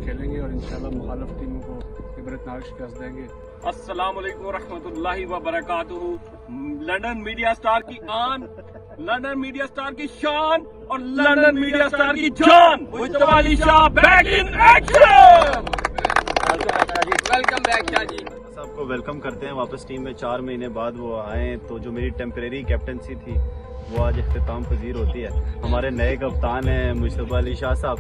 खेलेंगे और इंशाल्लाह मुखालिफ टीमों को इबरतनाक शिकस्त देंगे। अस्सलाम वालेकुम रहमतुल्लाहि व बरकातुहू। लंदन मीडिया स्टार की आन, लंदन मीडिया स्टार की शान और लंदन मीडिया स्टार की जान, Mustafa Ali Shah back in action. Welcome back Shah ji. सबको वेलकम करते हैं वापस टीम में। 4 महीने बाद वो आए तो जो मेरी टेम्परेरी कैप्टनसी थी वो आज इख्तिताम पजीर होती है। हमारे नए कप्तान हैं मुस्तफा अली शाह साहब,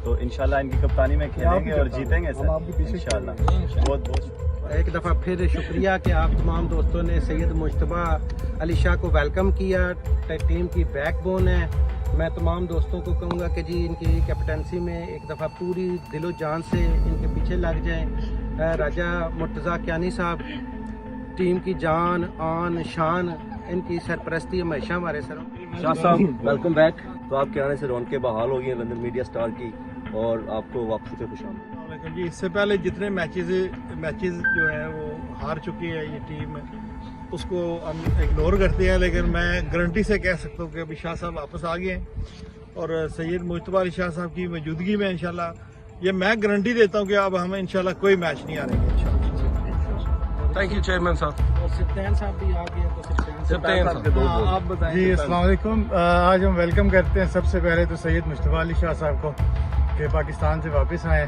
तो इंशाल्लाह इनकी कप्तानी में खेलेंगे और जीतेंगे सर इंशाल्लाह। बहुत बहुत एक दफ़ा फिर शुक्रिया कि आप तमाम दोस्तों ने सैयद मुस्तफा अली शाह को वेलकम किया। टीम की बैकबोन है। मैं तमाम दोस्तों को कहूँगा कि जी इनकी कैप्टनसी में एक दफ़ा पूरी दिलो जान से इनके पीछे लग जाएं। राजा मुर्तज़ा कियानी साहब टीम की जान आन शान, इनकी सरपरस्ती हमेशा हमारे सर। शाह साहब वेलकम बैक। तो आपके आने से रौनकें बहाल हो गई हैं लंदन मीडिया स्टार की और आपको वापसी पे खुशामदीद। जी इससे पहले जितने मैचेस जो है वो हार चुकी है ये टीम, उसको हम इग्नोर करते हैं, लेकिन मैं गारंटी से कह सकता हूँ कि अभी शाह साहब वापस आ गए हैं और सैयद मुस्तफा अली शाह साहब की मौजूदगी में इंशाल्लाह ये मैं गारंटी देता हूँ कि अब हम इंशाल्लाह कोई मैच नहीं हारेंगे इंशाल्लाह। थैंक यू चेयरमैन साहब। और सिप्तान साहब भी आ गए तो आप बताएं जी अस्सलाम वालेकुम। आज हम वेलकम करते हैं सबसे पहले तो सैयद मुस्तफा अली शाह साहब को कि पाकिस्तान से वापस आए।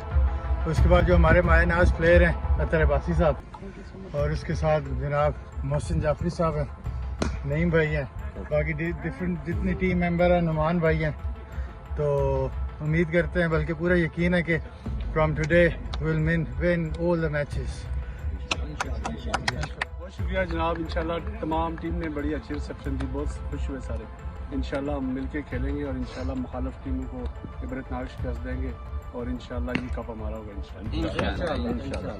उसके बाद जो हमारे मायनाज प्लेयर हैं अतर अब्बासी साहब और उसके साथ जनाब मोहसिन जाफरी साहब हैं, नईम भाई हैं, बाकी डिफरेंट जितनी टीम मेंबर हैं, नुमान भाई हैं। तो उम्मीद करते हैं बल्कि पूरा यकीन है कि from today will win all the matches. बहुत शुक्रिया जनाब। इंशाल्लाह तमाम टीम ने बड़ी अच्छी रिसेप्शन दी, बहुत खुश हुए सारे। इंशाल्लाह हम मिलके खेलेंगे और इंशाल्लाह मुखालिफ टीमों को इबरतनाक शिकस्त देंगे और इंशाल्लाह ये कप हमारा होगा इंशाल्लाह।